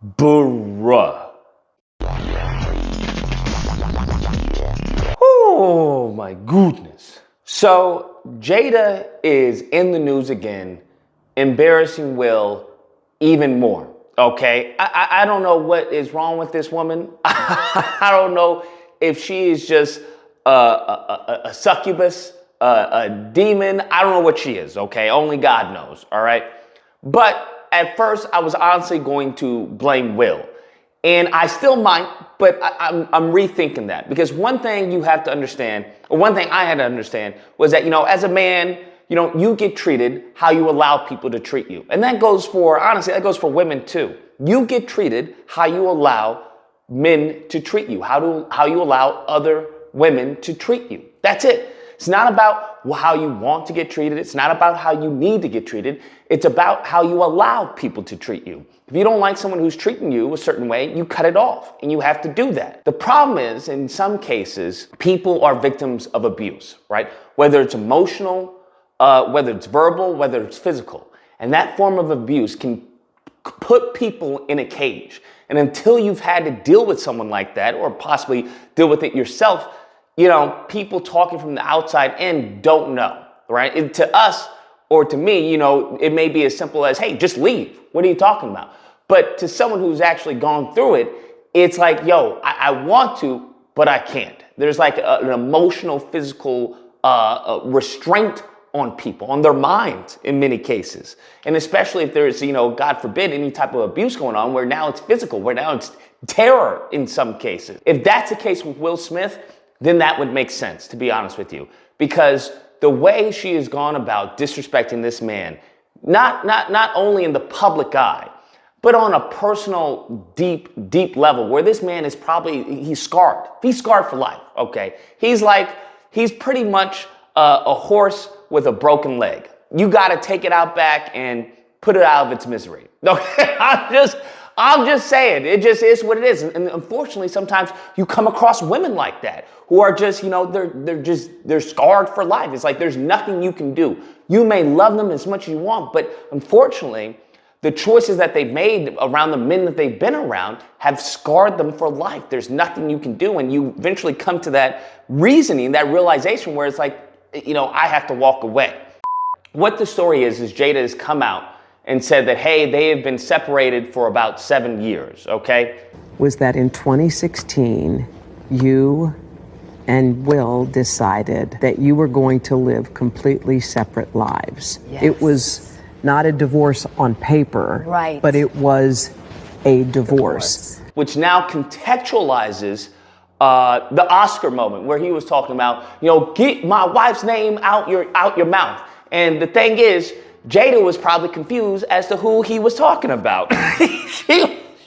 Bruh. Oh my goodness. So Jada is in the news again, embarrassing Will even more. Okay, I don't know what is wrong with this woman. I don't know if she is just a succubus, a demon. I don't know what she is. Okay, only God knows. All right, but at first I was honestly going to blame Will. And I still might, but I'm rethinking that, because one thing you have to understand, or one thing I had to understand, was that, as a man, you get treated how you allow people to treat you. And that goes for, honestly, that goes for women too. You get treated how you allow men to treat you, how you allow other women to treat you. That's it. It's not about how you want to get treated. It's not about how you need to get treated. It's about how you allow people to treat you. If you don't like someone who's treating you a certain way, you cut it off, and you have to do that. The problem is, in some cases, people are victims of abuse, right? Whether it's emotional, whether it's verbal, whether it's physical. And that form of abuse can put people in a cage. And until you've had to deal with someone like that, or possibly deal with it yourself, people talking from the outside in don't know, right? And to us, or to me, it may be as simple as, hey, just leave. What are you talking about? But to someone who's actually gone through it, it's like, yo, I want to, but I can't. There's like an emotional, physical restraint on people, on their minds in many cases. And especially if there's, God forbid, any type of abuse going on, where now it's physical, where now it's terror in some cases. If that's the case with Will Smith, then that would make sense, to be honest with you. Because the way she has gone about disrespecting this man, not only in the public eye, but on a personal, deep level, where this man is he's scarred. He's scarred for life, okay? He's pretty much a horse with a broken leg. You gotta take it out back and put it out of its misery. Okay, I'm just saying, it just is what it is. And unfortunately, sometimes you come across women like that who are just, they're scarred for life. It's like there's nothing you can do. You may love them as much as you want, but unfortunately, the choices that they've made around the men that they've been around have scarred them for life. There's nothing you can do. And you eventually come to that reasoning, that realization where it's like, I have to walk away. What the story is Jada has come out and said that, hey, they have been separated for about 7 years, okay? Was that in 2016, you and Will decided that you were going to live completely separate lives. Yes. It was not a divorce on paper, right, but it was a divorce. Which now contextualizes the Oscar moment where he was talking about, get my wife's name out your mouth. And the thing is, Jada was probably confused as to who he was talking about.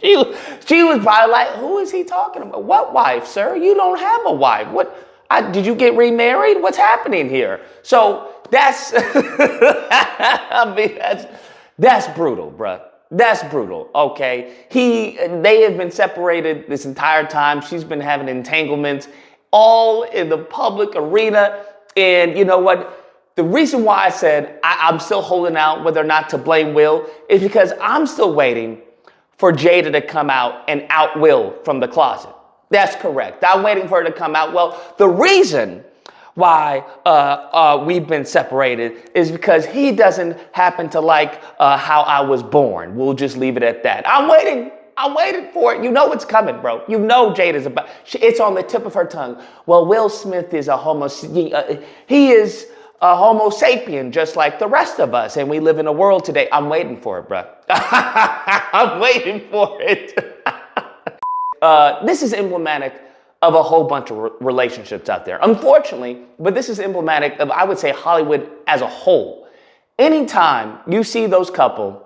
she was probably like, who is he talking about? What wife, sir? You don't have a wife. Did you get remarried? What's happening here? So that's, that's brutal, bruh. That's brutal, okay? They have been separated this entire time. She's been having entanglements all in the public arena. And you know what? The reason why I said I'm still holding out whether or not to blame Will is because I'm still waiting for Jada to come out and out Will from the closet. That's correct. I'm waiting for her to come out. Well, the reason why we've been separated is because he doesn't happen to like how I was born. We'll just leave it at that. I'm waiting for it. You know it's coming, bro. You know Jada's about. It's on the tip of her tongue. Well, Will Smith is he is a Homo sapien, just like the rest of us, and we live in a world today. I'm waiting for it, bro. I'm waiting for it. This is emblematic of a whole bunch of relationships out there. Unfortunately, but this is emblematic of, I would say, Hollywood as a whole. Anytime you see those couple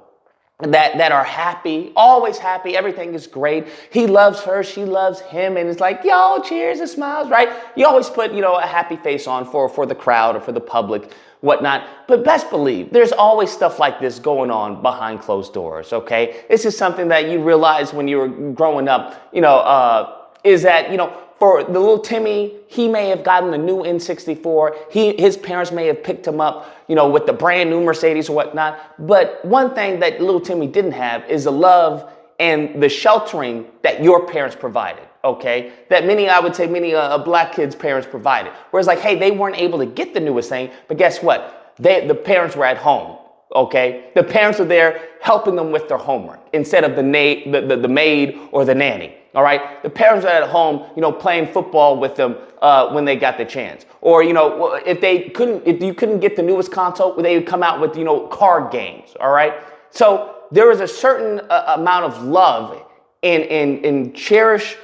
that are happy, always happy, everything is great. He loves her, she loves him, and it's like, yo, cheers and smiles, right? You always put, a happy face on for the crowd or for the public, whatnot. But best believe, there's always stuff like this going on behind closed doors, okay? This is something that you realize when you were growing up, is that, for the little Timmy, he may have gotten a new N64. His parents may have picked him up, with the brand new Mercedes or whatnot. But one thing that little Timmy didn't have is the love and the sheltering that your parents provided, okay? That I would say many black kids' parents provided. Whereas like, hey, they weren't able to get the newest thing, but guess what? The parents were at home, okay? The parents were there helping them with their homework instead of the maid or the nanny, all right? The parents are at home, playing football with them when they got the chance. Or, if you couldn't get the newest console, they would come out with, card games, all right? So there was a certain amount of love and cherish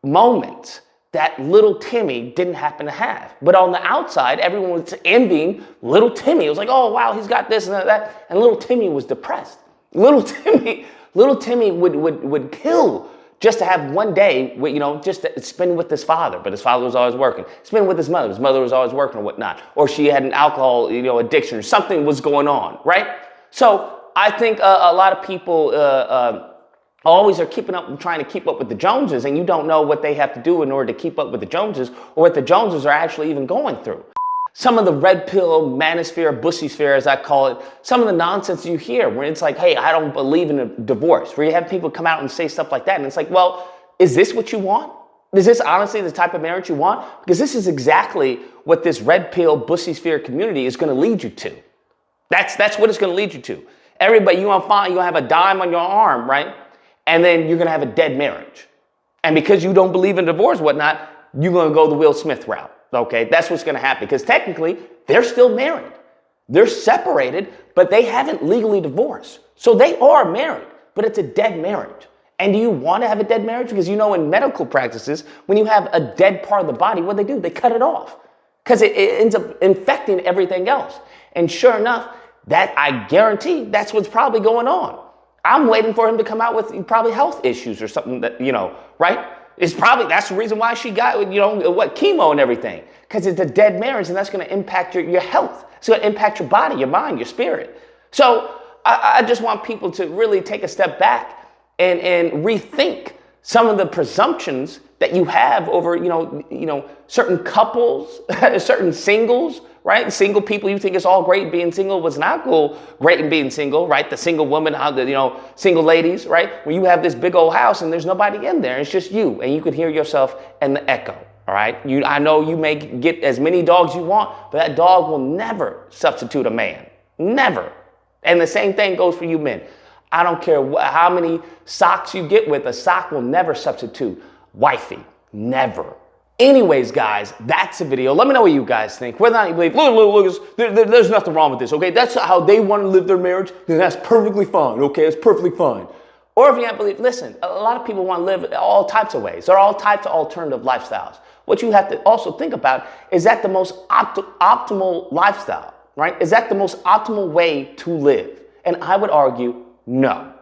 moments that little Timmy didn't happen to have. But on the outside, everyone was envying little Timmy. It was like, oh, wow, he's got this and that. And little Timmy was depressed. Little Timmy would kill just to have one day, just to spend with his father. But his father was always working. Spend with his mother. His mother was always working or whatnot. Or she had an alcohol, addiction or something was going on, right? So I think a lot of people always are trying to keep up with the Joneses, and you don't know what they have to do in order to keep up with the Joneses or what the Joneses are actually even going through. Some of the red pill, manosphere, bussysphere, as I call it, some of the nonsense you hear where it's like, hey, I don't believe in a divorce, where you have people come out and say stuff like that. And it's like, well, is this what you want? Is this honestly the type of marriage you want? Because this is exactly what this red pill, bussysphere community is going to lead you to. That's what it's going to lead you to. Everybody, you're going to have a dime on your arm, right? And then you're going to have a dead marriage. And because you don't believe in divorce, whatnot, you're going to go the Will Smith route. Okay, that's what's going to happen. Because technically, they're still married. They're separated, but they haven't legally divorced. So they are married, but it's a dead marriage. And do you want to have a dead marriage? Because in medical practices, when you have a dead part of the body, what do? They cut it off. Because it ends up infecting everything else. And sure enough, that I guarantee that's what's probably going on. I'm waiting for him to come out with probably health issues or something that, right? That's the reason why she got, chemo and everything. Because it's a dead marriage and that's going to impact your health. It's going to impact your body, your mind, your spirit. So I just want people to really take a step back and rethink some of the presumptions that you have over, certain couples, certain singles, right? Single people, you think it's all great being single. What's not great in being single, right? The single woman, single ladies, right? When you have this big old house and there's nobody in there, it's just you and you can hear yourself and the echo, all right? I know you may get as many dogs you want, but that dog will never substitute a man. Never. And the same thing goes for you men. I don't care how many socks you get with, a sock will never substitute wifey. Never. Anyways, guys, that's the video. Let me know what you guys think. Whether or not you believe, look, there's nothing wrong with this, okay? That's how they want to live their marriage, then that's perfectly fine, okay? It's perfectly fine. Or if you don't believe, listen, a lot of people want to live all types of ways. There are all types of alternative lifestyles. What you have to also think about, is that the most optimal lifestyle, right? Is that the most optimal way to live? And I would argue, no,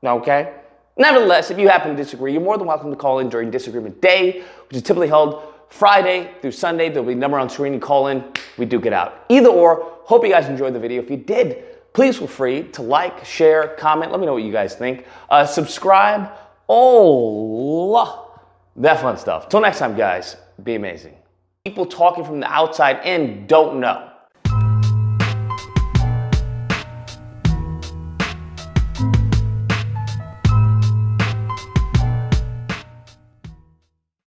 okay? Nevertheless, if you happen to disagree, you're more than welcome to call in during Disagreement Day, which is typically held Friday through Sunday. There'll be a number on screen. You call in, we duke it out. Either or, hope you guys enjoyed the video. If you did, please feel free to like, share, comment. Let me know what you guys think. Subscribe, all that fun stuff. Till next time, guys, be amazing. People talking from the outside in don't know.